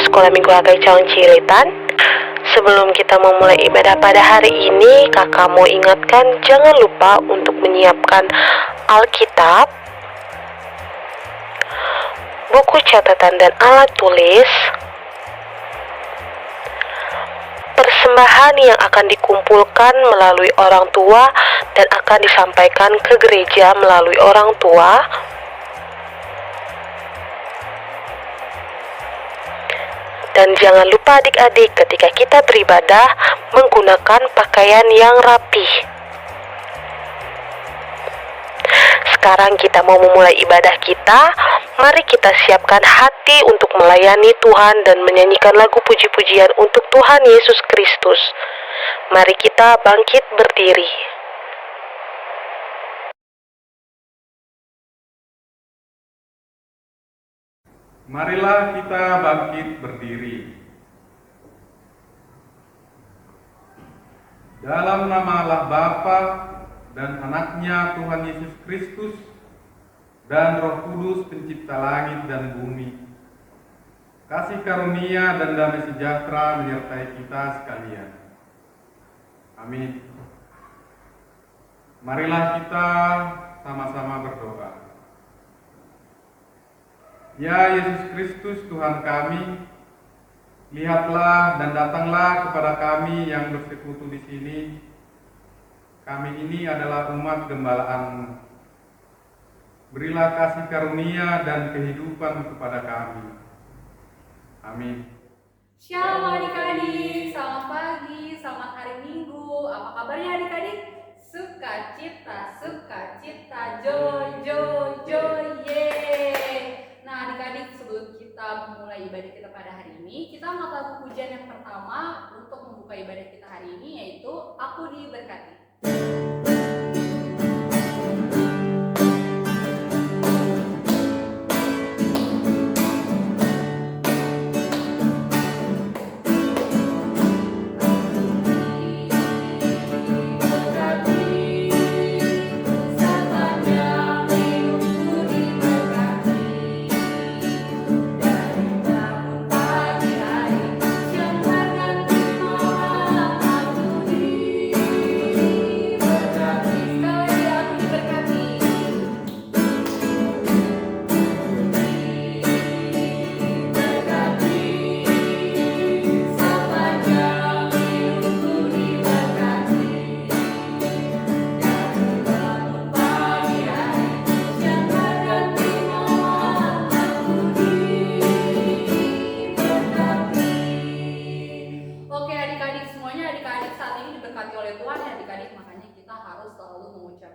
Sekolah Minggu Hagai Caung Cilitan. Sebelum kita memulai ibadah pada hari ini, kakak mau ingatkan jangan lupa untuk menyiapkan Alkitab, buku catatan dan alat tulis, persembahan yang akan dikumpulkan melalui orang tua dan akan disampaikan ke gereja melalui orang tua, dan jangan lupa adik-adik ketika kita beribadah menggunakan pakaian yang rapih. Sekarang kita mau memulai ibadah kita. Mari kita siapkan hati untuk melayani Tuhan dan menyanyikan lagu puji-pujian untuk Tuhan Yesus Kristus. Mari kita bangkit berdiri. Marilah kita bangkit berdiri. Dalam nama Allah Bapa dan Anaknya Tuhan Yesus Kristus dan Roh Kudus Pencipta langit dan bumi, kasih karunia dan damai sejahtera menyertai kita sekalian. Amin. Marilah kita sama-sama berdoa. Ya Yesus Kristus Tuhan kami, lihatlah dan datanglah kepada kami yang bersekutu di sini. Kami ini adalah umat gembalaan. Berilah kasih karunia dan kehidupan kepada kami. Amin. Shalom adik-adik, selamat pagi, selamat hari Minggu. Apa kabarnya adik-adik? Sukacita, joy, yeay. Nah adik-adik, sebelum kita memulai ibadah kita pada hari ini, kita angkat lagu pujian yang pertama untuk membuka ibadah kita hari ini, yaitu Aku Diberkati.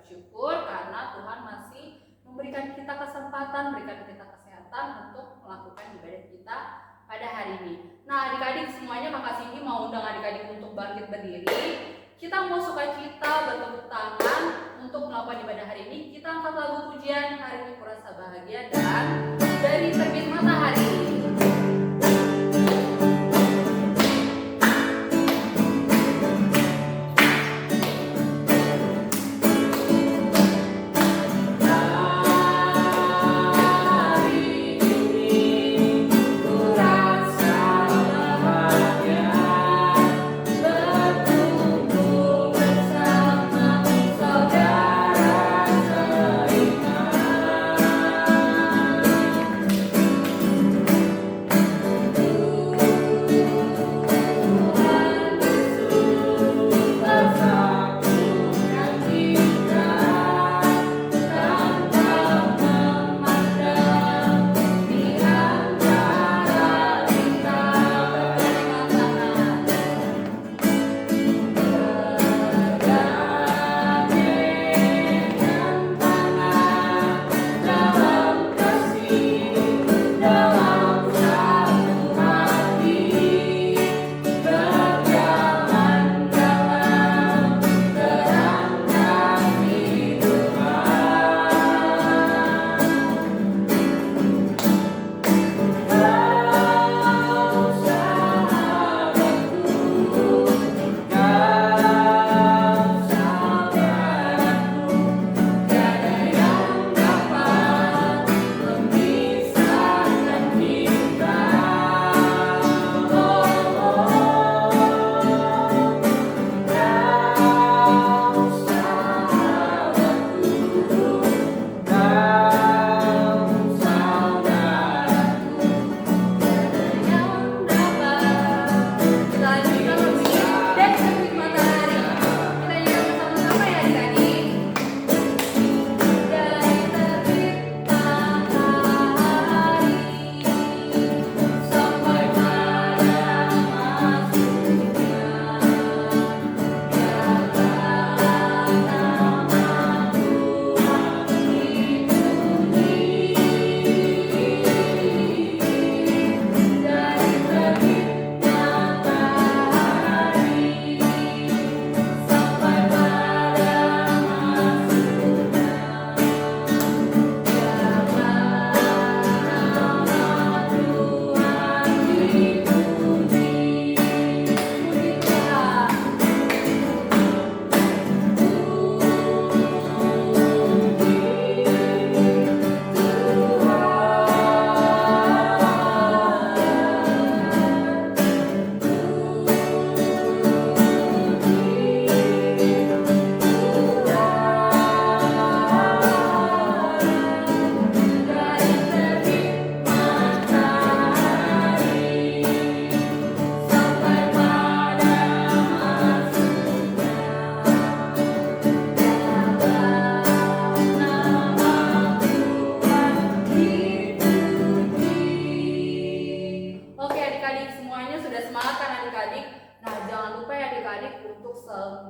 Syukur karena Tuhan masih memberikan kita kesempatan, berikan kita kesehatan untuk melakukan ibadah kita pada hari ini. Nah adik-adik semuanya, kakak Cindy mau undang adik-adik untuk bangkit berdiri. Kita mau sukacita, bertepuk tangan untuk melakukan ibadah hari ini. Kita angkat lagu pujian Hari Ini Kurasa Bahagia dan Dari Terbit Matahari.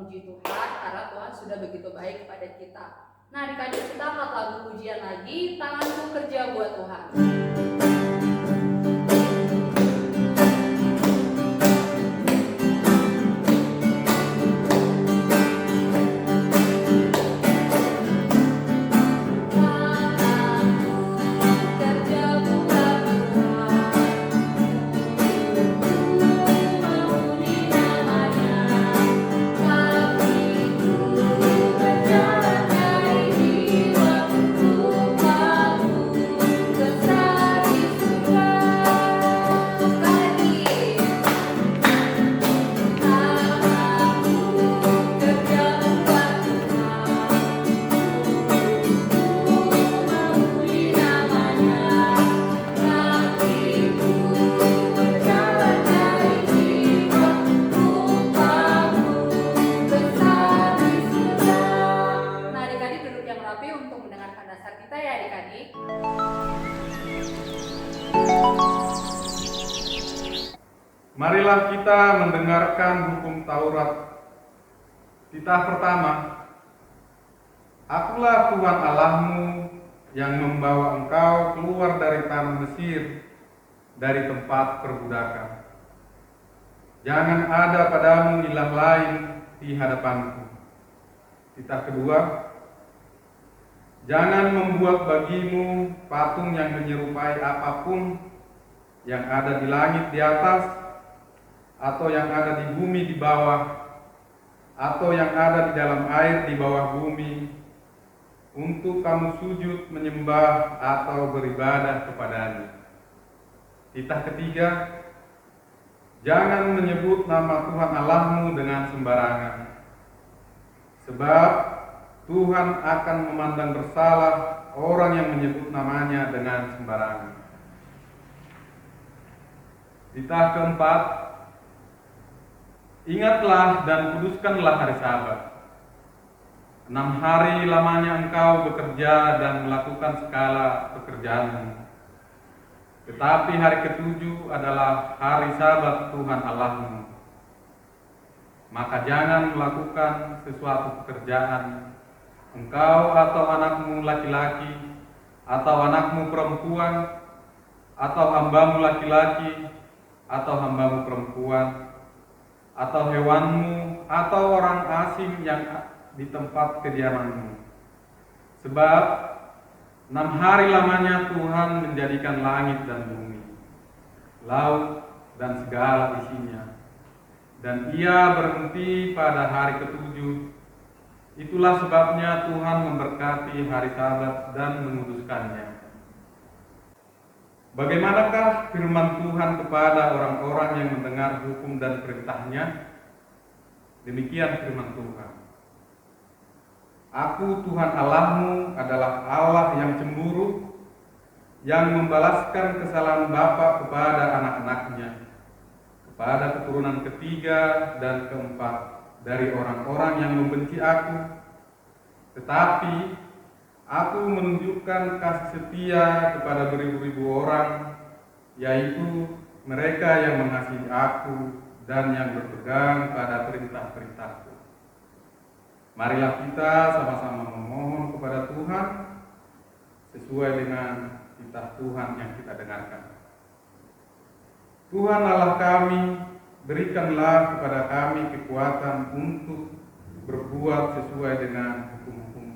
memuji Tuhan karena Tuhan sudah begitu baik kepada kita. Nah, adik-adik, kita angkat lagu pujian lagi, Tanganku Kerja Buat Tuhan. Marilah kita mendengarkan hukum Taurat. Titah pertama. Akulah Tuhan Allahmu yang membawa engkau keluar dari tanah Mesir, dari tempat perbudakan. Jangan ada padamu ilah lain di hadapanku. Titah kedua. Jangan membuat bagimu patung yang menyerupai apapun yang ada di langit di atas, atau yang ada di bumi di bawah, atau yang ada di dalam air di bawah bumi, untuk kamu sujud menyembah atau beribadah kepadanya. Titah ketiga, jangan menyebut nama Tuhan Allahmu dengan sembarangan, sebab Tuhan akan memandang bersalah orang yang menyebut namanya dengan sembarangan. Titah keempat, ingatlah dan kuduskanlah hari Sabat. 6 hari lamanya engkau bekerja dan melakukan segala pekerjaanmu. Tetapi hari ke-7 adalah hari Sabat Tuhan Allahmu. Maka jangan melakukan sesuatu pekerjaan, engkau atau anakmu laki-laki, atau anakmu perempuan, atau hambamu laki-laki, atau hambamu perempuan, atau hewanmu, atau orang asing yang di tempat kediamanmu. Sebab 6 hari lamanya Tuhan menjadikan langit dan bumi, laut dan segala isinya, dan Ia berhenti pada hari ke-7. Itulah sebabnya Tuhan memberkati hari Sabat dan menguduskannya. Bagaimanakah firman Tuhan kepada orang-orang yang mendengar hukum dan perintahnya? Demikian firman Tuhan. Aku Tuhan Allahmu adalah Allah yang cemburu, yang membalaskan kesalahan bapa kepada anak-anaknya, kepada keturunan ketiga dan keempat dari orang-orang yang membenci aku. Tetapi aku menunjukkan kasih setia kepada beribu-ribu orang, yaitu mereka yang mengasihi aku dan yang berpegang pada perintah-perintahku. Marilah kita sama-sama memohon kepada Tuhan sesuai dengan titah Tuhan yang kita dengarkan. Tuhan Allah kami, berikanlah kepada kami kekuatan untuk berbuat sesuai dengan hukum-hukum.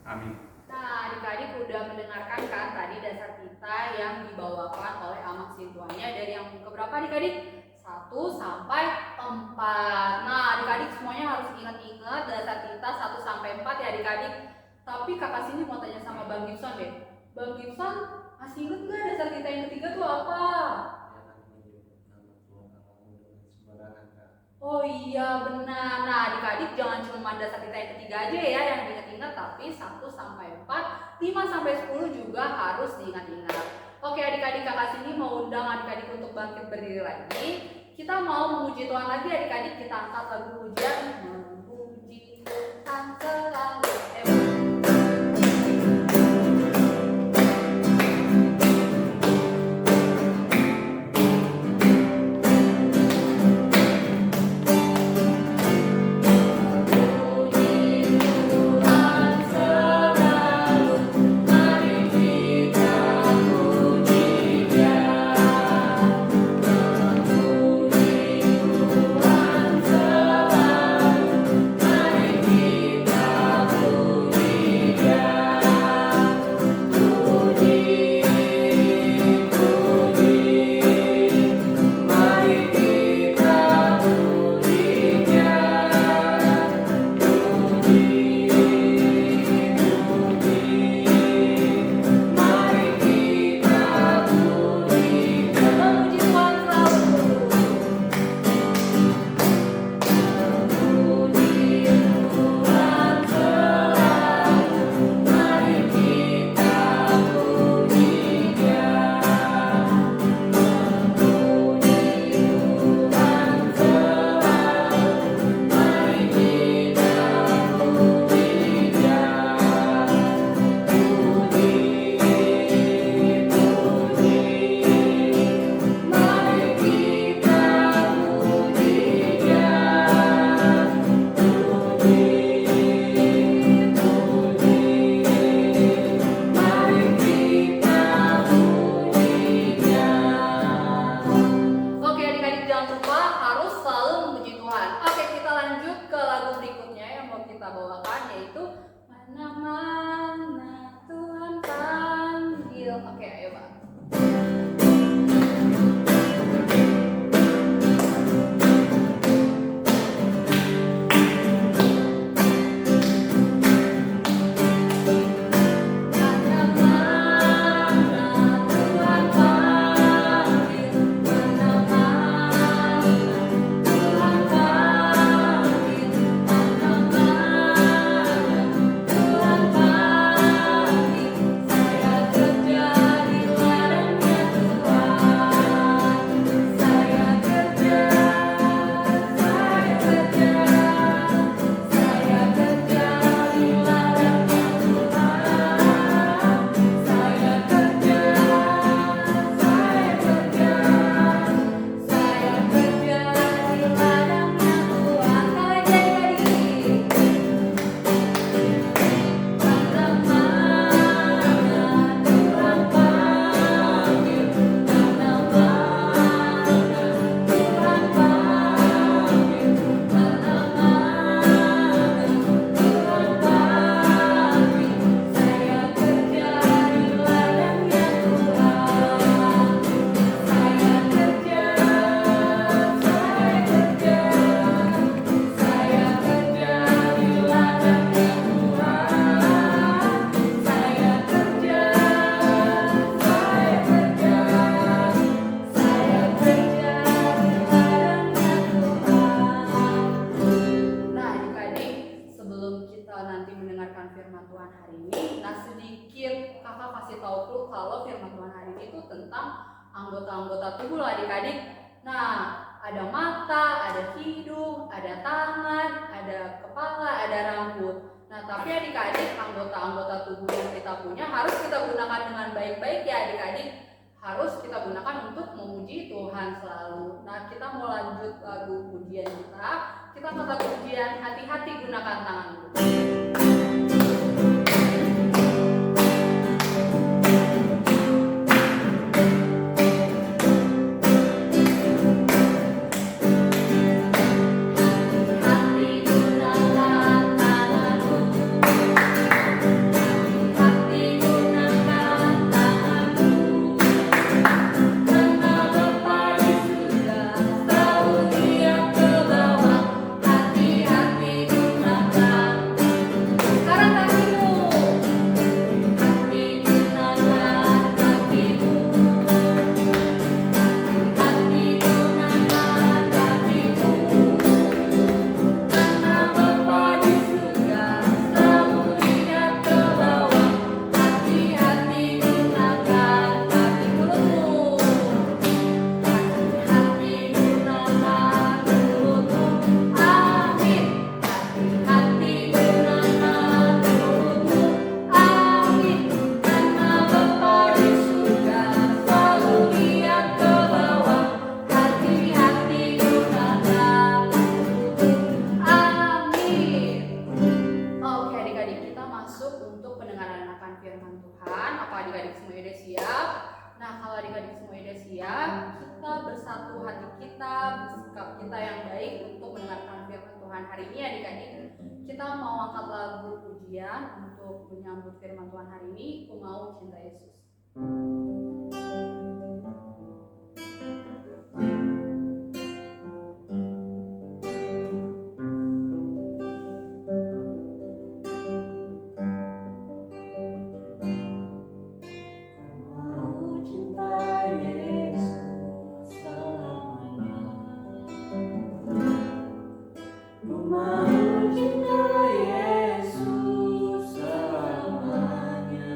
Amin. Nah, adik-adik udah mendengarkan kan tadi dasar kita yang dibawakan oleh Amak Sintuanya dari yang keberapa adik-adik? 1 sampai 4. Nah, adik-adik semuanya harus ingat-ingat dasar kita 1 sampai 4 ya adik-adik. Tapi kakak sini mau tanya sama Bang Gibson deh. Bang Gibson, masih ingat nggak dasar kita yang ketiga tuh apa? Oh iya benar. Nah adik-adik jangan cuma dasar kita yang ketiga aja ya yang diingat-ingat, tapi 1 sampai 4, 5 sampai 10 juga harus diingat-ingat. Oke adik-adik, kakak sini mau undang adik-adik untuk bangkit berdiri lagi. Kita mau memuji Tuhan lagi adik-adik, kita angkat lagu pujian memuji Tuhan selalu. hari ini. Nah, sedikit kakak kasih tahu tuh kalau firman Tuhan hari ini itu tentang anggota-anggota tubuh loh adik-adik. Nah, ada mata, ada hidung, ada tangan, ada kepala, ada rambut. Nah, tapi adik-adik, anggota-anggota tubuh yang kita punya harus kita gunakan dengan baik-baik ya adik-adik. Harus kita gunakan untuk memuji Tuhan selalu. Nah, kita mau lanjut lagu pujian kita. Kita kata pujian hati-hati gunakan tanganmu. Bersatu hati kita, bersikap kita yang baik untuk mendengarkan firman Tuhan hari ini adik-adik. Kita mau angkat lagu pujian untuk menyambut firman Tuhan hari ini. Aku mau cinta Yesus. Yesus selamanya.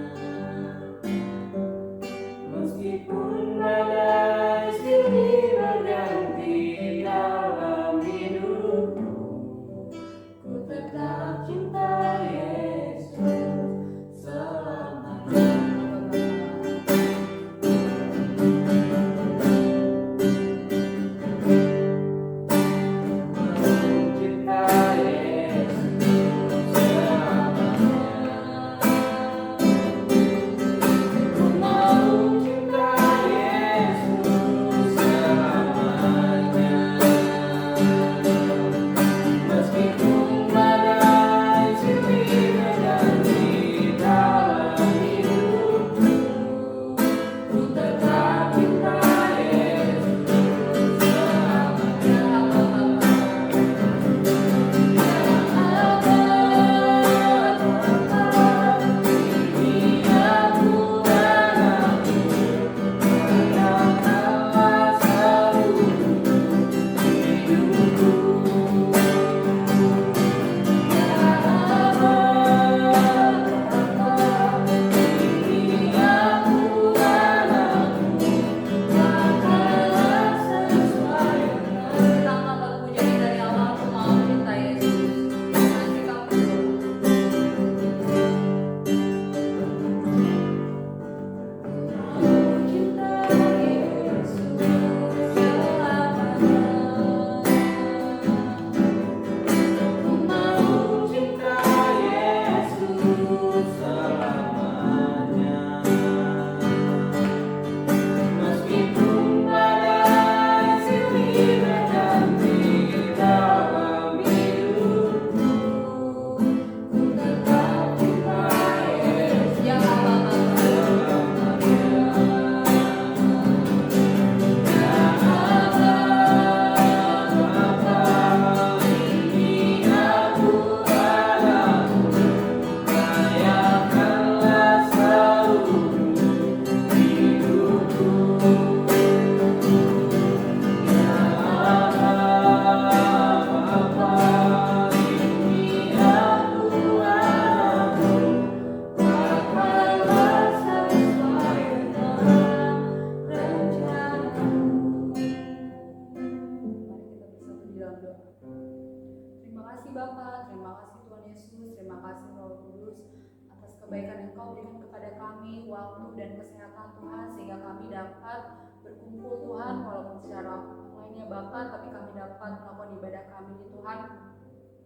kebaikan yang Kau berikan kepada kami, waktu dan kesehatan Tuhan, sehingga kami dapat berkumpul Tuhan, walaupun secara online ya Bapa, tapi kami dapat melakukan ibadah kami di Tuhan.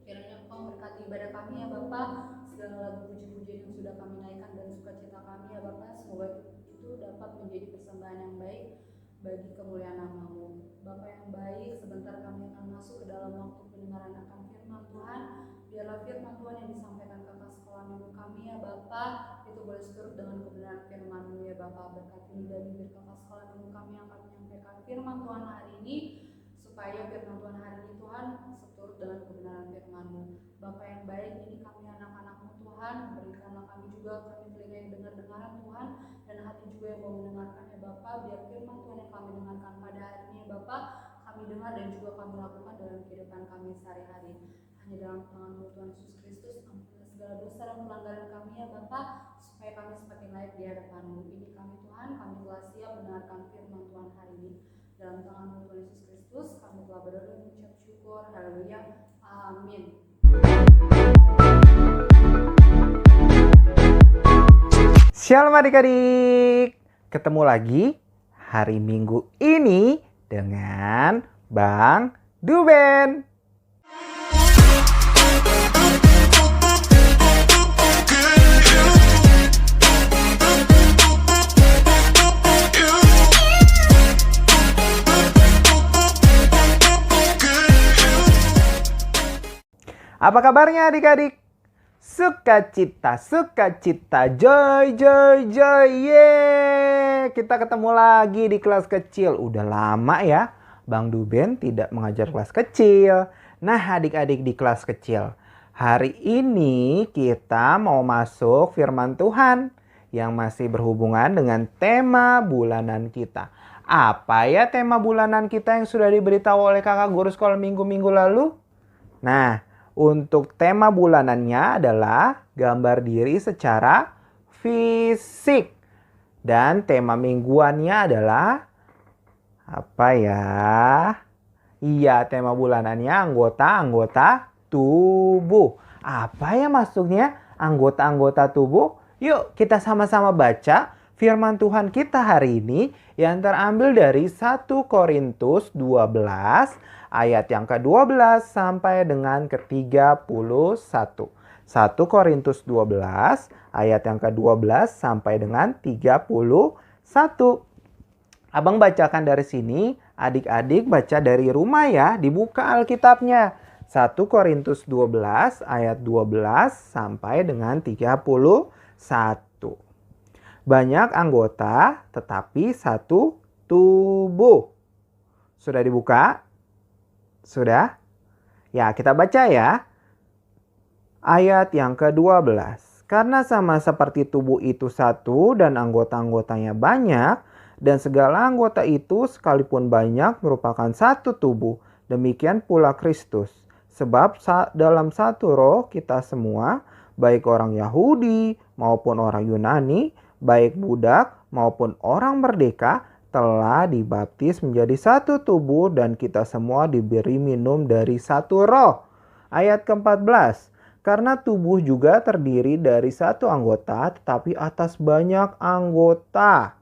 Kiranya Engkau berkati ibadah kami ya Bapa, segala lagu puji-pujian yang sudah kami naikkan dan sukacita kami ya Bapa, semoga itu dapat menjadi persembahan yang baik bagi kemuliaan nama-Mu. Bapa yang baik, sebentar kami akan masuk ke dalam waktu pendengaran akan firman Tuhan. Biarlah firman Tuhan yang disampaikan kakak sekolah minggu kami ya Bapa, itu boleh seturut dengan kebenaran firman-Mu ya Bapa. Berkati dan bibir kakak sekolah minggu kami yang akan menyampaikan firman Tuhan hari ini, supaya firman Tuhan hari ini Tuhan seturut dengan kebenaran firman-Mu. Bapa yang baik, ini kami anak-anak-Mu Tuhan, berikanlah kami juga kami telinga yang dengar-dengaran Tuhan, dan hati juga yang mau mendengarkan ya Bapa. Biar firman Tuhan yang kami dengarkan pada hari ini ya Bapa, kami dengar dan juga kami lakukan dalam kehidupan kami sehari-hari. Hanya dalam tangan-Mu Tuhan Yesus Kristus, ampunilah segala dosa dan pelanggaran kami ya Bapa, supaya kami semakin layak di hadapan-Mu. Ini kami Tuhan, kami telah siap mendengarkan firman Tuhan hari ini. Dalam tangan-Mu Tuhan Yesus Kristus, kami telah berdoa dan mengucap syukur. Haleluya. Amin. Shalom adik-adik, ketemu lagi hari Minggu ini dengan Bang Duben. Apa kabarnya adik-adik? Sukacita, sukacita, joy, joy, joy, yeay! Kita ketemu lagi di kelas kecil. Udah lama ya, Bang Duben tidak mengajar kelas kecil. Nah adik-adik di kelas kecil, hari ini kita mau masuk firman Tuhan yang masih berhubungan dengan tema bulanan kita. Apa ya tema bulanan kita yang sudah diberitahu oleh kakak guru sekolah minggu-minggu lalu? Nah, untuk tema bulanannya adalah gambar diri secara fisik. Dan tema mingguannya adalah apa ya? Iya, tema bulanannya anggota-anggota tubuh. Apa ya maksudnya anggota-anggota tubuh? Yuk kita sama-sama baca firman Tuhan kita hari ini yang terambil dari 1 Korintus 12 ayat yang ke-12 sampai dengan ke-31. 1 Korintus 12 ayat yang ke-12 sampai dengan 31. Abang bacakan dari sini, adik-adik baca dari rumah ya, dibuka Alkitabnya. 1 Korintus 12 ayat 12 sampai dengan 31. Banyak anggota tetapi satu tubuh. Sudah dibuka? Sudah? Ya, kita baca ya. Ayat yang ke-12. Karena sama seperti tubuh itu satu dan anggota-anggotanya banyak, dan segala anggota itu sekalipun banyak merupakan satu tubuh, demikian pula Kristus. Sebab dalam satu roh kita semua, baik orang Yahudi maupun orang Yunani, baik budak maupun orang merdeka, telah dibaptis menjadi satu tubuh dan kita semua diberi minum dari satu roh. Ayat ke-14. Karena tubuh juga terdiri dari satu anggota tetapi atas banyak anggota.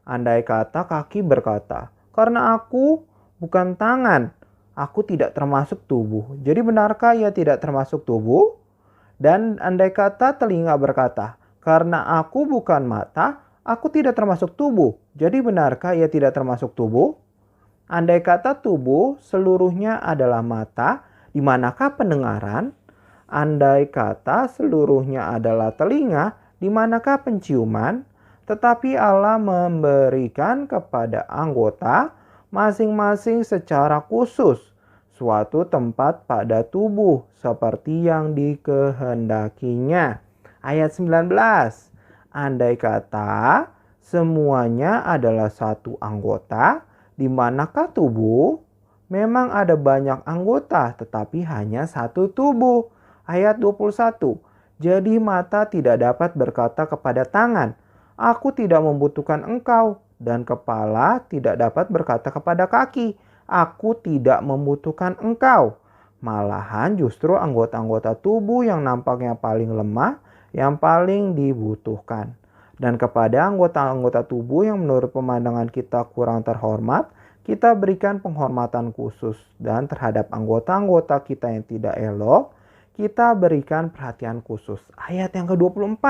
Andai kata kaki berkata, karena aku bukan tangan, aku tidak termasuk tubuh. Jadi benarkah ia tidak termasuk tubuh? Dan andai kata telinga berkata, karena aku bukan mata, aku tidak termasuk tubuh. Jadi benarkah ia tidak termasuk tubuh? Andai kata tubuh seluruhnya adalah mata, di manakah pendengaran? Andai kata seluruhnya adalah telinga, di manakah penciuman? Tetapi Allah memberikan kepada anggota masing-masing secara khusus suatu tempat pada tubuh seperti yang dikehendakinya. Ayat 19. Andai kata semuanya adalah satu anggota, di manakah tubuh? Memang ada banyak anggota, tetapi hanya satu tubuh. Ayat 21. Jadi mata tidak dapat berkata kepada tangan, aku tidak membutuhkan engkau. Dan kepala tidak dapat berkata kepada kaki, aku tidak membutuhkan engkau. Malahan justru anggota-anggota tubuh yang nampaknya paling lemah, yang paling dibutuhkan. Dan kepada anggota-anggota tubuh yang menurut pemandangan kita kurang terhormat, kita berikan penghormatan khusus. Dan terhadap anggota-anggota kita yang tidak elok, kita berikan perhatian khusus. Ayat yang ke-24.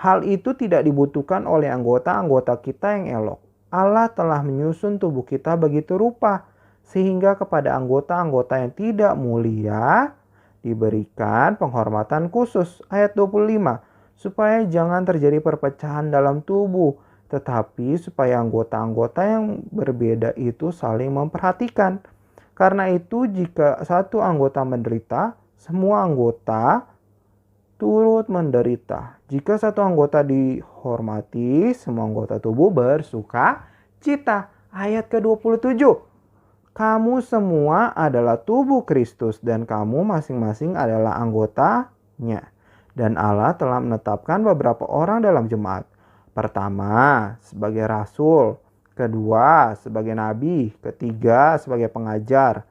Hal itu tidak dibutuhkan oleh anggota-anggota kita yang elok. Allah telah menyusun tubuh kita begitu rupa, sehingga kepada anggota-anggota yang tidak mulia diberikan penghormatan khusus. Ayat 25. Supaya jangan terjadi perpecahan dalam tubuh, tetapi supaya anggota-anggota yang berbeda itu saling memperhatikan. Karena itu jika satu anggota menderita, semua anggota turut menderita. Jika satu anggota dihormati, semua anggota tubuh bersuka cita. Ayat ke-27. Kamu semua adalah tubuh Kristus dan kamu masing-masing adalah anggotanya. Dan Allah telah menetapkan beberapa orang dalam jemaat. Pertama, sebagai rasul. Kedua, sebagai nabi. Ketiga, sebagai pengajar.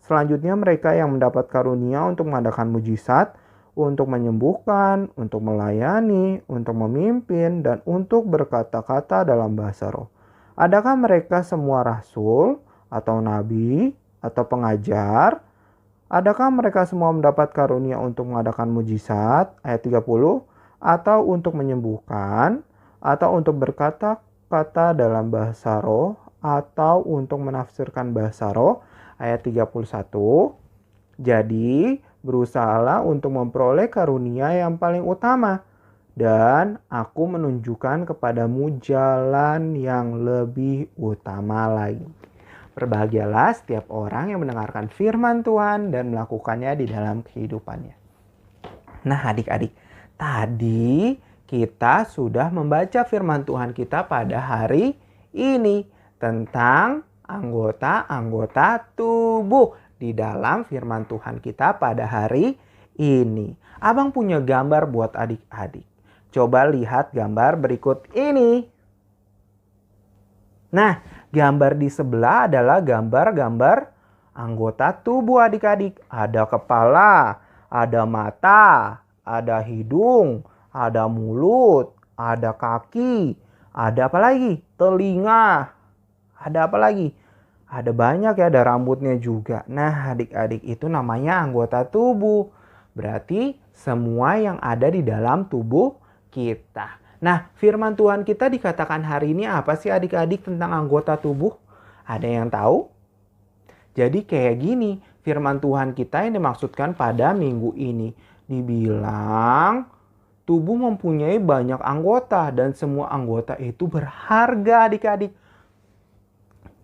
Selanjutnya mereka yang mendapat karunia untuk mengadakan mujizat, untuk menyembuhkan, untuk melayani, untuk memimpin, dan untuk berkata-kata dalam bahasa roh. Adakah mereka semua rasul, atau nabi, atau pengajar? Adakah mereka semua mendapat karunia untuk mengadakan mujizat? Ayat 30. Atau untuk menyembuhkan? Atau untuk berkata-kata dalam bahasa roh? Atau untuk menafsirkan bahasa roh? Ayat 31. Jadi, berusahalah untuk memperoleh karunia yang paling utama. Dan aku menunjukkan kepadamu jalan yang lebih utama lagi. Berbahagialah setiap orang yang mendengarkan firman Tuhan dan melakukannya di dalam kehidupannya. Nah adik-adik, tadi kita sudah membaca firman Tuhan kita pada hari ini tentang anggota-anggota tubuh di dalam firman Tuhan kita pada hari ini. Abang punya gambar buat adik-adik. Coba lihat gambar berikut ini. Nah, gambar di sebelah adalah gambar-gambar anggota tubuh adik-adik. Ada kepala, ada mata, ada hidung, ada mulut, ada kaki, ada apa lagi? Telinga, ada apa lagi? Ada banyak ya, ada rambutnya juga. Nah, adik-adik itu namanya anggota tubuh. Berarti semua yang ada di dalam tubuh kita. Nah, firman Tuhan kita dikatakan hari ini apa sih adik-adik tentang anggota tubuh? Ada yang tahu? Jadi kayak gini, firman Tuhan kita yang dimaksudkan pada minggu ini. Dibilang tubuh mempunyai banyak anggota dan semua anggota itu berharga adik-adik.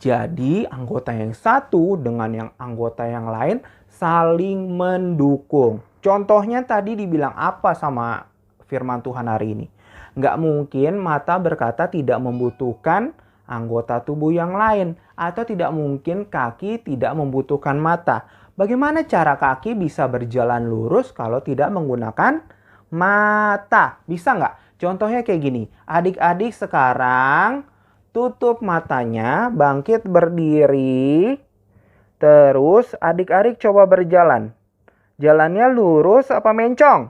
Jadi anggota yang satu dengan yang anggota yang lain saling mendukung. Contohnya tadi dibilang apa sama firman Tuhan hari ini? Nggak mungkin mata berkata tidak membutuhkan anggota tubuh yang lain. Atau tidak mungkin kaki tidak membutuhkan mata. Bagaimana cara kaki bisa berjalan lurus kalau tidak menggunakan mata? Bisa nggak? Contohnya kayak gini. Adik-adik sekarang tutup matanya, bangkit berdiri. Terus adik-adik coba berjalan. Jalannya lurus apa mencong?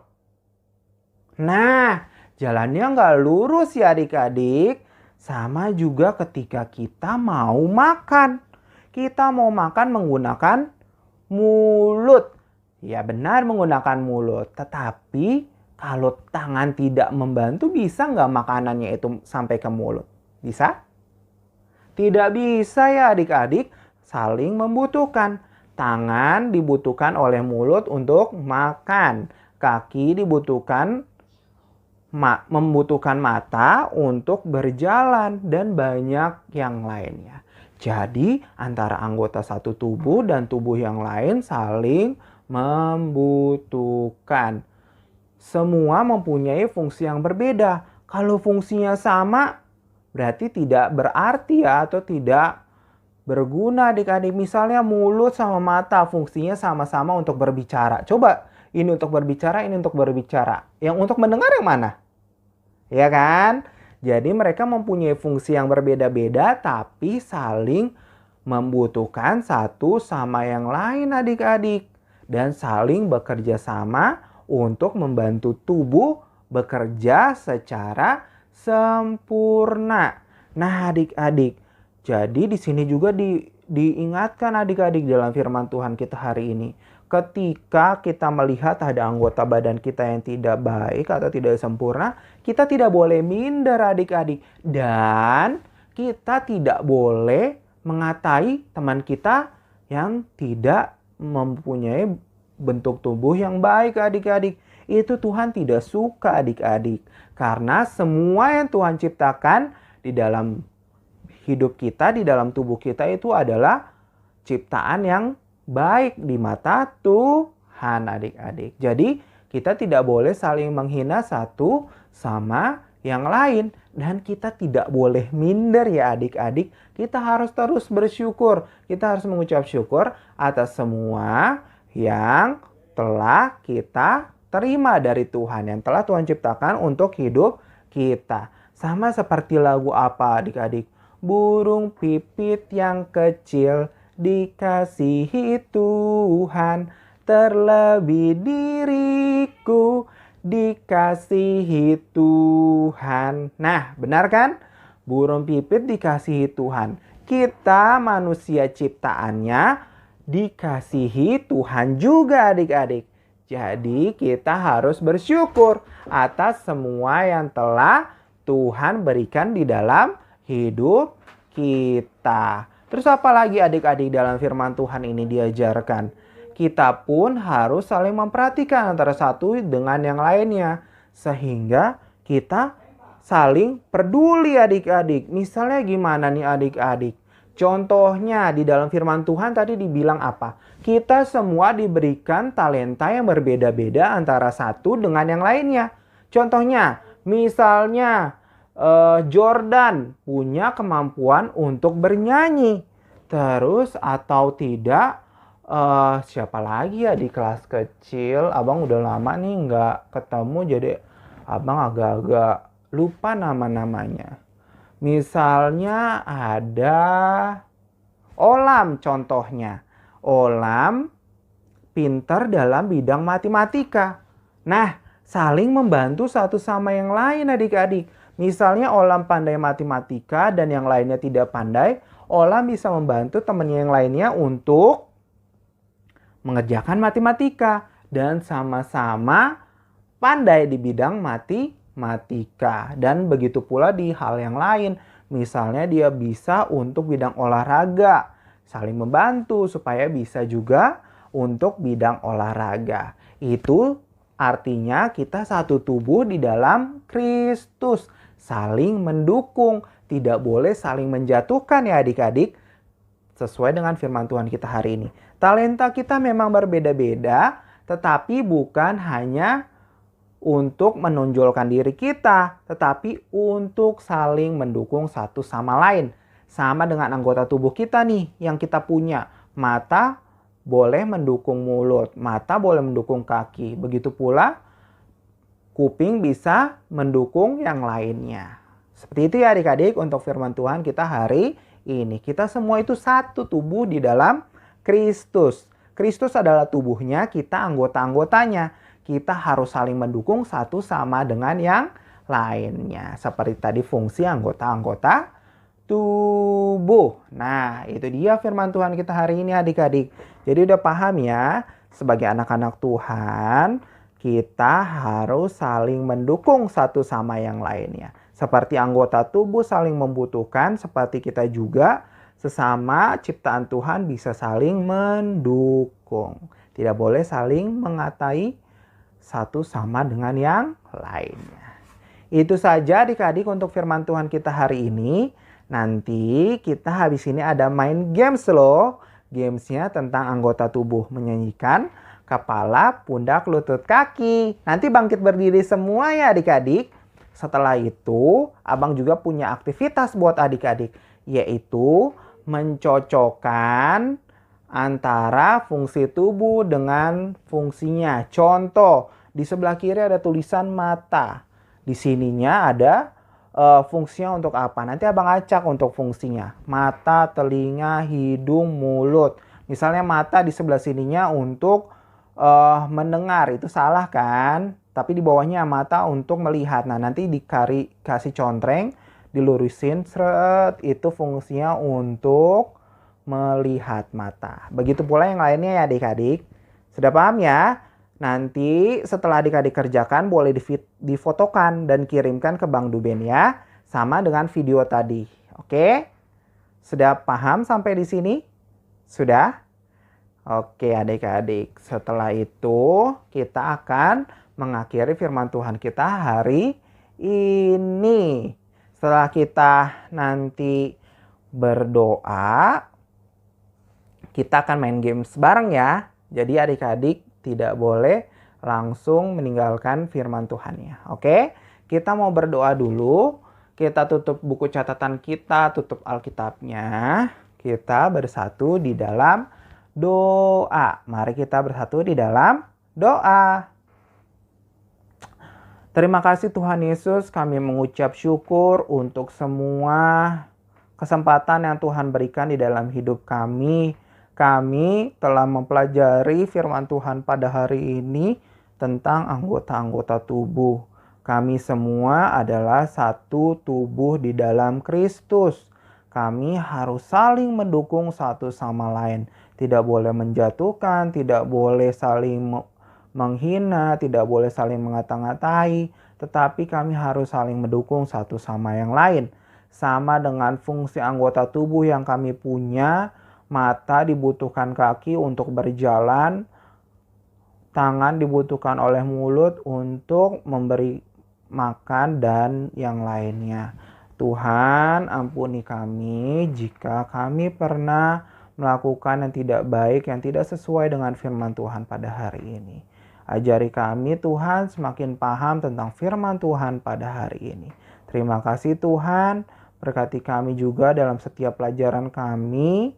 Nah, jalannya nggak lurus ya adik-adik. Sama juga ketika kita mau makan. Kita mau makan menggunakan mulut. Ya benar menggunakan mulut. Tetapi kalau tangan tidak membantu bisa nggak makanannya itu sampai ke mulut? Bisa? Tidak bisa ya adik-adik. Saling membutuhkan. Tangan dibutuhkan oleh mulut untuk makan. Kaki membutuhkan mata untuk berjalan dan banyak yang lainnya. Jadi antara anggota satu tubuh dan tubuh yang lain saling membutuhkan. Semua mempunyai fungsi yang berbeda. Kalau fungsinya sama berarti tidak berarti ya atau tidak berguna adik-adik. Misalnya mulut sama mata fungsinya sama-sama untuk berbicara. Coba ini untuk berbicara, ini untuk berbicara. Yang untuk mendengar yang mana? Ya kan? Jadi mereka mempunyai fungsi yang berbeda-beda tapi saling membutuhkan satu sama yang lain adik-adik. Dan saling bekerja sama untuk membantu tubuh bekerja secara sempurna. Nah, adik-adik, jadi di sini juga diingatkan adik-adik dalam firman Tuhan kita hari ini. Ketika kita melihat ada anggota badan kita yang tidak baik atau tidak sempurna, kita tidak boleh minder adik-adik. Dan kita tidak boleh mengatai teman kita yang tidak mempunyai bentuk tubuh yang baik adik-adik. Itu Tuhan tidak suka adik-adik. Karena semua yang Tuhan ciptakan di dalam hidup kita, di dalam tubuh kita itu adalah ciptaan yang baik di mata Tuhan adik-adik. Jadi kita tidak boleh saling menghina satu sama yang lain. Dan kita tidak boleh minder ya adik-adik. Kita harus terus bersyukur. Kita harus mengucap syukur atas semua yang telah kita terima dari Tuhan. Yang telah Tuhan ciptakan untuk hidup kita. Sama seperti lagu apa adik-adik? Burung pipit yang kecil dikasihi Tuhan, terlebih diriku dikasihi Tuhan. Nah, benar kan? Burung pipit dikasihi Tuhan. Kita manusia ciptaannya dikasihi Tuhan juga adik-adik. Jadi kita harus bersyukur atas semua yang telah Tuhan berikan di dalam hidup kita. Terus apa lagi adik-adik dalam firman Tuhan ini diajarkan? Kita pun harus saling memperhatikan antara satu dengan yang lainnya. Sehingga kita saling peduli adik-adik. Misalnya gimana nih adik-adik? Contohnya di dalam firman Tuhan tadi dibilang apa? Kita semua diberikan talenta yang berbeda-beda antara satu dengan yang lainnya. Contohnya, misalnya Jordan punya kemampuan untuk bernyanyi. Terus atau tidak, siapa lagi ya di kelas kecil? Abang udah lama nih nggak ketemu, jadi abang agak-agak lupa nama-namanya. Misalnya ada Olam contohnya. Olam pintar dalam bidang matematika. Nah, saling membantu satu sama yang lain adik-adik. Misalnya Olam pandai matematika dan yang lainnya tidak pandai, Olam bisa membantu temannya yang lainnya untuk mengerjakan matematika dan sama-sama pandai di bidang matematika. Dan begitu pula di hal yang lain. Misalnya dia bisa untuk bidang olahraga, saling membantu supaya bisa juga untuk bidang olahraga. Itu artinya kita satu tubuh di dalam Kristus. Saling mendukung, tidak boleh saling menjatuhkan ya adik-adik. Sesuai dengan firman Tuhan kita hari ini. Talenta kita memang berbeda-beda, tetapi bukan hanya untuk menonjolkan diri kita, tetapi untuk saling mendukung satu sama lain. Sama dengan anggota tubuh kita nih yang kita punya. Mata boleh mendukung mulut, mata boleh mendukung kaki. Begitu pula kuping bisa mendukung yang lainnya. Seperti itu ya adik-adik untuk firman Tuhan kita hari ini. Kita semua itu satu tubuh di dalam Kristus. Kristus adalah tubuhnya, kita anggota-anggotanya. Kita harus saling mendukung satu sama dengan yang lainnya. Seperti tadi fungsi anggota-anggota tubuh. Nah, itu dia firman Tuhan kita hari ini adik-adik. Jadi udah paham ya, sebagai anak-anak Tuhan, kita harus saling mendukung satu sama yang lainnya. Seperti anggota tubuh saling membutuhkan, seperti kita juga sesama ciptaan Tuhan bisa saling mendukung. Tidak boleh saling mengatai satu sama dengan yang lainnya. Itu saja adik-adik untuk firman Tuhan kita hari ini. Nanti kita habis ini ada main games loh. Gamesnya tentang anggota tubuh menyanyikan kepala, pundak, lutut, kaki. Nanti bangkit berdiri semua ya adik-adik. Setelah itu, abang juga punya aktivitas buat adik-adik. Yaitu mencocokkan antara fungsi tubuh dengan fungsinya. Contoh, di sebelah kiri ada tulisan mata. Di sininya ada fungsinya untuk apa. Nanti abang acak untuk fungsinya. Mata, telinga, hidung, mulut. Misalnya mata di sebelah sininya untuk mendengar, itu salah kan? Tapi di bawahnya mata untuk melihat. Nah, nanti dikasih contreng, dilurusin, seret, itu fungsinya untuk melihat mata. Begitu pula yang lainnya ya adik-adik. Sudah paham ya? Nanti setelah adik-adik kerjakan boleh difotokan dan kirimkan ke Bang Duben ya. Sama dengan video tadi. Oke? Sudah paham sampai di sini? Sudah? Oke adik-adik. Setelah itu kita akan mengakhiri firman Tuhan kita hari ini. Setelah kita nanti berdoa, kita akan main games bareng ya. Jadi adik-adik tidak boleh langsung meninggalkan firman Tuhannya. Oke? Kita mau berdoa dulu. Kita tutup buku catatan kita, tutup Alkitabnya. Kita bersatu di dalam doa. Mari kita bersatu di dalam doa. Terima kasih Tuhan Yesus, kami mengucap syukur untuk semua kesempatan yang Tuhan berikan di dalam hidup kami. Kami telah mempelajari firman Tuhan pada hari ini tentang anggota-anggota tubuh. Kami semua adalah satu tubuh di dalam Kristus. Kami harus saling mendukung satu sama lain. Tidak boleh menjatuhkan, tidak boleh saling menghina, tidak boleh saling mengata-ngatai. Tetapi kami harus saling mendukung satu sama yang lain. Sama dengan fungsi anggota tubuh yang kami punya, mata dibutuhkan kaki untuk berjalan, tangan dibutuhkan oleh mulut untuk memberi makan dan yang lainnya. Tuhan, ampuni kami jika kami pernah melakukan yang tidak baik, yang tidak sesuai dengan firman Tuhan pada hari ini. Ajari kami Tuhan semakin paham tentang firman Tuhan pada hari ini. Terima kasih Tuhan, berkati kami juga dalam setiap pelajaran kami,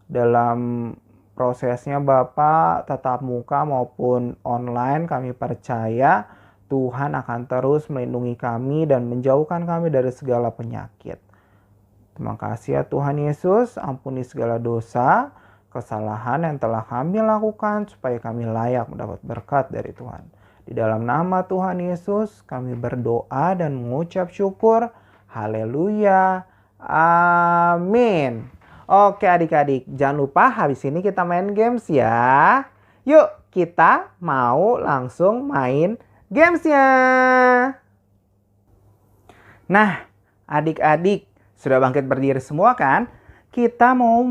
dalam prosesnya Bapak, tatap muka maupun online, kami percaya Tuhan akan terus melindungi kami dan menjauhkan kami dari segala penyakit. Terima kasih ya Tuhan Yesus, ampuni segala dosa, kesalahan yang telah kami lakukan supaya kami layak mendapat berkat dari Tuhan. Di dalam nama Tuhan Yesus kami berdoa dan mengucap syukur. Haleluya. Amin. Oke adik-adik, jangan lupa habis ini kita main games ya. Yuk kita mau langsung main gamesnya. Nah adik-adik, sudah bangkit berdiri semua kan? Kita mau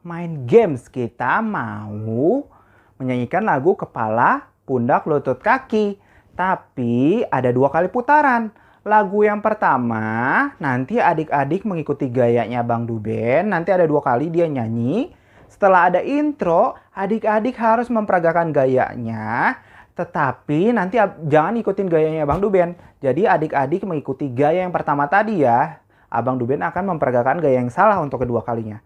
main games, kita mau menyanyikan lagu kepala, pundak, lutut, kaki. Tapi ada 2 kali putaran. Lagu yang pertama, nanti adik-adik mengikuti gayanya Bang Duben. Nanti ada 2 kali dia nyanyi. Setelah ada intro, adik-adik harus memperagakan gayanya. Tetapi nanti jangan ikutin gayanya Bang Duben. Jadi adik-adik mengikuti gaya yang pertama tadi ya. Abang Duben akan memperagakan gaya yang salah untuk kedua kalinya.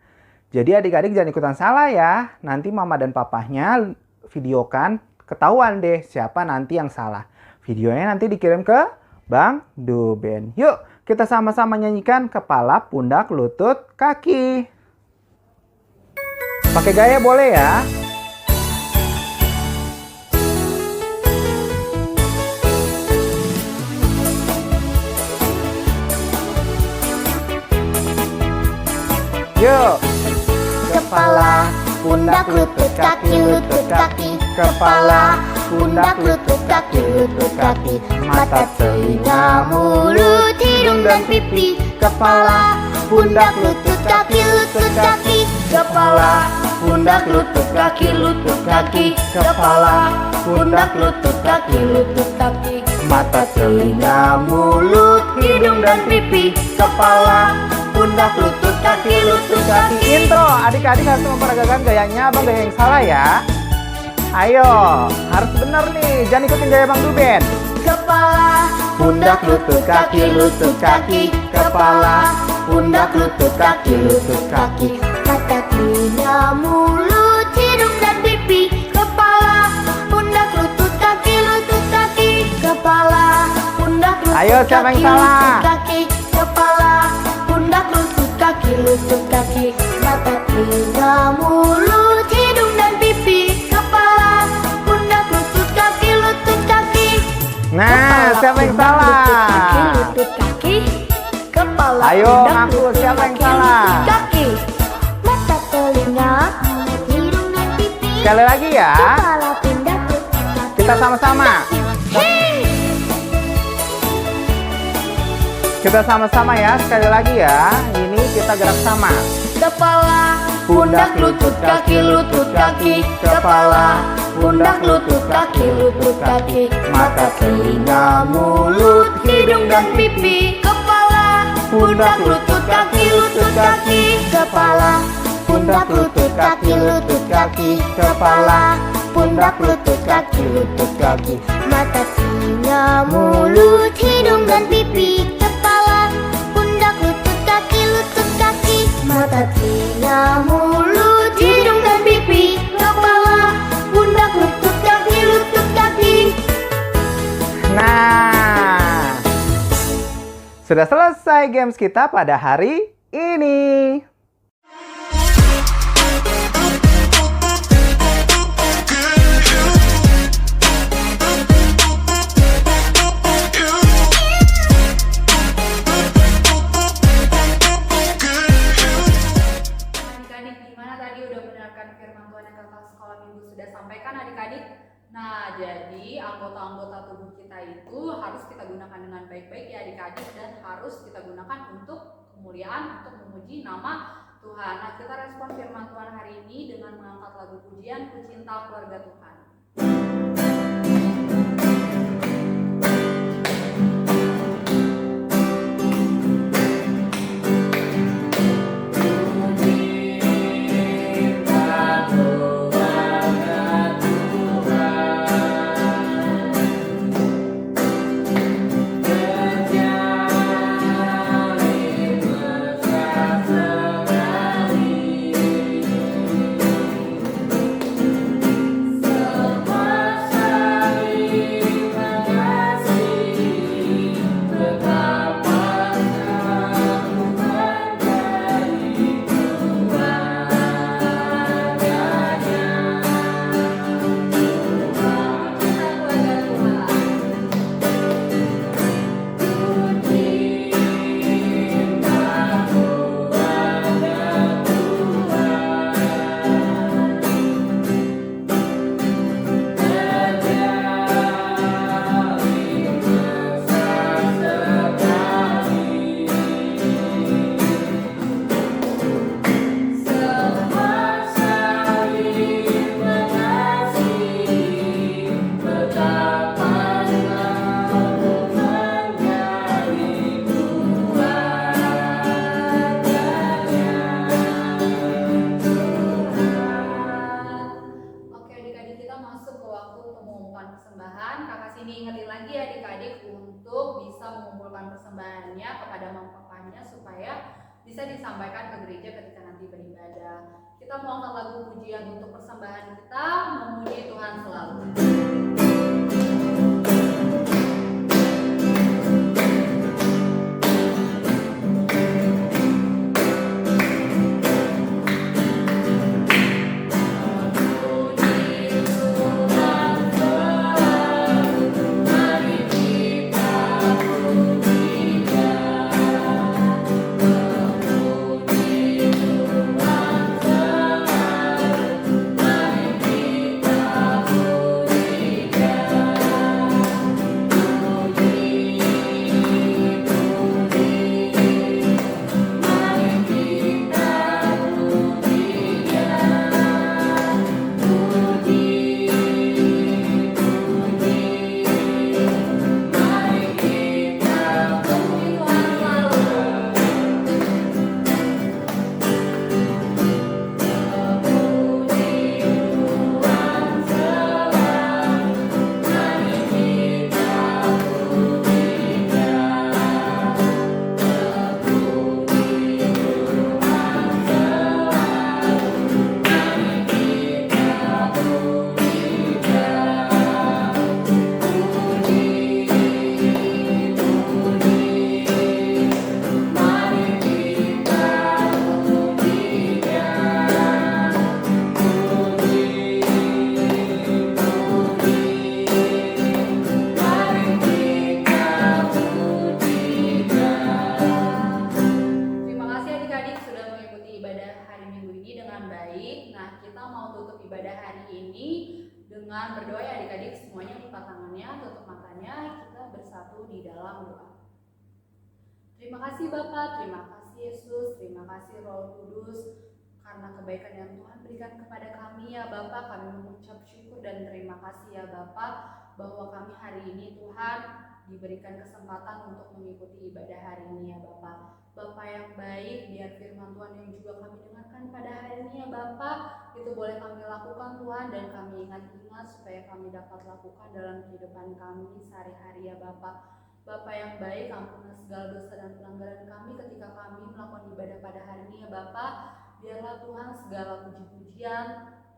Jadi adik-adik jangan ikutan salah ya. Nanti mama dan papahnya videokan, ketahuan deh siapa nanti yang salah. Videonya nanti dikirim ke Bang Duben. Yuk kita sama-sama nyanyikan kepala, pundak, lutut, kaki. Pakai gaya boleh ya. Yuk. Kepala, pundak, lutut, kaki, lutut, kaki. Kepala, pundak, lutut, kaki, lutut, kaki. Mata, telinga, mulut, hidung, dan pipi. Kepala, pundak, lutut, kaki, lutut, kaki. Kepala, pundak, lutut, kaki, lutut, kaki. Kepala, pundak, lutut, kaki, lutut, kaki. Mata, telinga, mulut, hidung, dan pipi. Kepala, pundak, lutut, kaki, lutut, kaki. Intro, adik-adik harus memperagakan gayanya abang, gaya yang salah ya. Ayo, harus benar nih, jangan ikutin gaya Bang Duben. Kepala, pundak, lutut, kaki, lutut, kaki. Kepala, pundak, lutut, kaki, lutut, kaki. Mata, telinga, mulut, hidung, dan pipi. Kepala, pundak, lutut, kaki, lutut, kaki. Kepala, pundak, lutut, Ayo, siapa yang kaki, salah? lutut, kaki. Kepala, pundak, lutut, kaki, lutut, kaki. Mata, telinga, mulut, hidung, dan pipi. Kepala, siapa yang salah? Lutut kaki, kepala, Ayo, pundak, ngaku, lutut, siapa yang kaki, salah? lutut, kaki, mata, telinga, hidung dan pipi. Sekali lagi ya. Kepala, pundak, lutut, kaki, Kita sama-sama. Hei! Kita sama-sama ya. Sekali lagi ya. Ini kita gerak sama. Kepala, pundak, lutut, kaki, lutut, kaki, kepala, pundak, lutut, kaki, lutut, kaki, mata, telinga, mulut, hidung dan pipi. Kepala, pundak, lutut, kaki, lutut, kaki, kepala, pundak, lutut, kaki, lutut, kaki, kepala, pundak, lutut, kaki, lutut, kaki, mata, telinga, mulut, hidung dan pipi. Kepala, pundak, lutut, kaki, lutut, kaki, mata, telinga, mulut, hidung dan pipi. Kepala, pundak, lutut, kaki, lutut, kaki. Nah, sudah selesai games kita pada hari ini. Adik-adik, gimana tadi udah mendengarkan firman Tuhan yang kakak sekolah minggu sudah sampaikan adik-adik? Nah, jadi anggota-anggota tubuh kita itu harus kita gunakan dengan baik-baik ya adik-adik, dan harus kita gunakan untuk kemuliaan, untuk memuji nama Tuhan. Nah, kita respon firman Tuhan hari ini dengan mengangkat lagu pujian Ku Cinta Keluarga Tuhan. Persembahannya kepada mama papanya supaya bisa disampaikan ke gereja ketika nanti beribadah. Kita mau angkat lagu pujian untuk persembahan kita, memuji Tuhan selalu. hari ini dengan berdoa ya adik-adik, semuanya lipat tangannya, tutup matanya, kita bersatu di dalam doa. Terima kasih Bapa, terima kasih Yesus, terima kasih Roh Kudus, karena kebaikan yang Tuhan berikan kepada kami ya Bapa. Kami mengucap syukur dan terima kasih ya Bapa, bahwa kami hari ini Tuhan diberikan kesempatan untuk mengikuti ibadah hari ini ya Bapa. Bapa yang baik, biar firman Tuhan yang juga kami dengarkan pada hari ini ya Bapa, itu boleh kami lakukan Tuhan, dan kami ingat-ingat supaya kami dapat lakukan dalam kehidupan kami sehari-hari ya Bapa. Bapa yang baik, ampunilah segala dosa dan pelanggaran kami ketika kami melakukan ibadah pada hari ini ya Bapa. Biarlah Tuhan segala puji-pujian,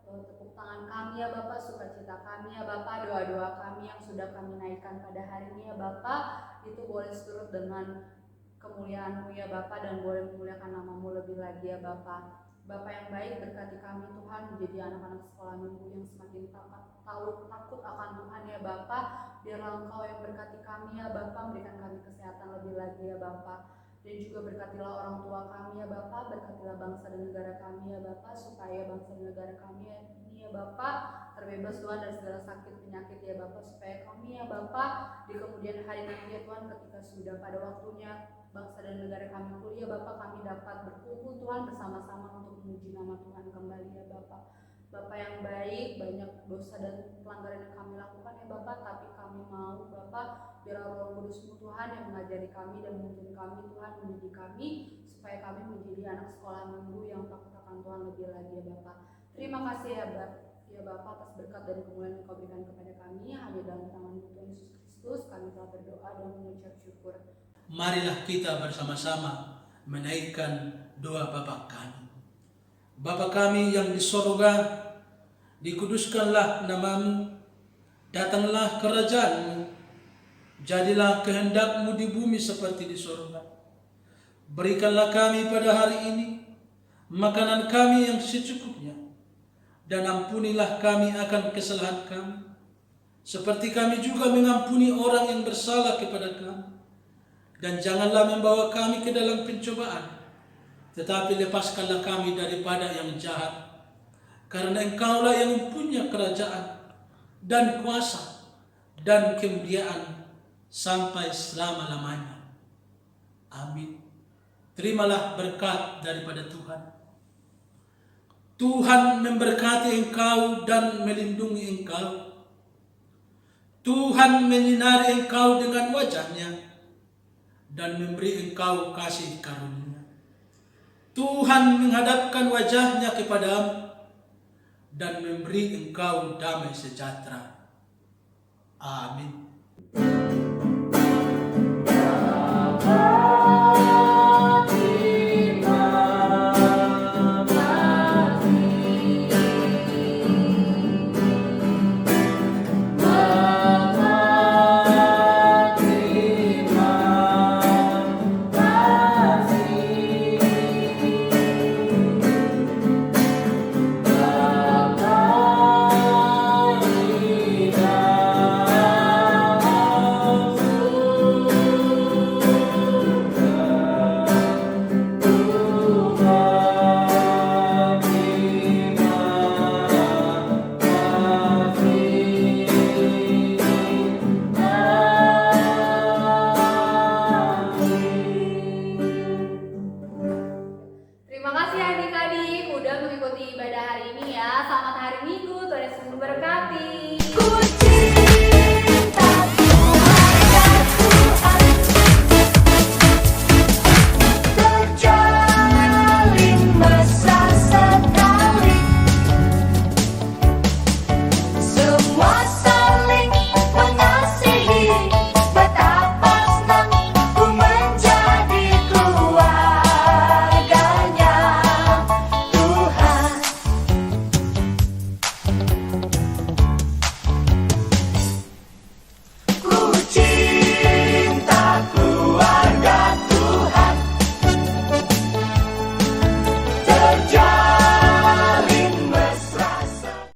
tepuk tangan kami ya Bapa, sukacita kami ya Bapa, doa-doa kami yang sudah kami naikkan pada hari ini ya Bapa, itu boleh surut dengan kemuliaan-Mu ya Bapa, dan boleh memuliakan nama-Mu lebih lagi ya Bapa. Bapa yang baik, berkati kami Tuhan menjadi anak-anak sekolah minggu yang semakin takut akan Tuhan ya Bapa. Biarlah Engkau yang berkati kami ya Bapa, berikan kami kesehatan lebih lagi ya Bapa. Dan juga berkatilah orang tua kami ya Bapa, berkatilah bangsa dan negara kami ya Bapa, supaya bangsa dan negara kami ini ya Bapa terbebas Tuhan dari segala sakit penyakit ya Bapa, supaya kami ya Bapa di kemudian hari nanti ya Tuhan, ketika sudah pada waktunya bangsa dan negara kami pulih ya Bapa, kami dapat berkumpul Tuhan bersama-sama untuk memuji nama Tuhan kembali ya Bapa. Bapa yang baik, banyak dosa dan pelanggaran yang kami lakukan ya Bapa, tapi kami mau Bapa, biar Roh Kudus-Mu Tuhan yang mengajari kami dan menuntun kami Tuhan, mendidik kami, supaya kami menjadi anak sekolah minggu yang takut akan Tuhan lebih lagi ya Bapa. Terima kasih ya Bapa atas berkat dan kemuliaan yang Kau berikan kepada kami. Hanya dalam tangan Tuhan Yesus Kristus kami telah berdoa dan mengucap syukur. Marilah kita bersama-sama menaikkan doa Bapa kami. Bapa kami yang di sorga, dikuduskanlah nama-Mu, datanglah kerajaan-Mu, jadilah kehendak-Mu di bumi seperti di sorga. Berikanlah kami pada hari ini makanan kami yang secukupnya, dan ampunilah kami akan kesalahan kami, seperti kami juga mengampuni orang yang bersalah kepada kami. Dan janganlah membawa kami ke dalam pencobaan, tetapi lepaskanlah kami daripada yang jahat. Karena Engkaulah yang mempunyai kerajaan dan kuasa dan kemuliaan sampai selama-lamanya. Amin. Terimalah berkat daripada Tuhan. Tuhan memberkati engkau dan melindungi engkau. Tuhan menyinari engkau dengan wajah-Nya dan memberi engkau kasih karunia. Tuhan menghadapkan wajah-Nya kepadamu dan memberi engkau damai sejahtera. Amin.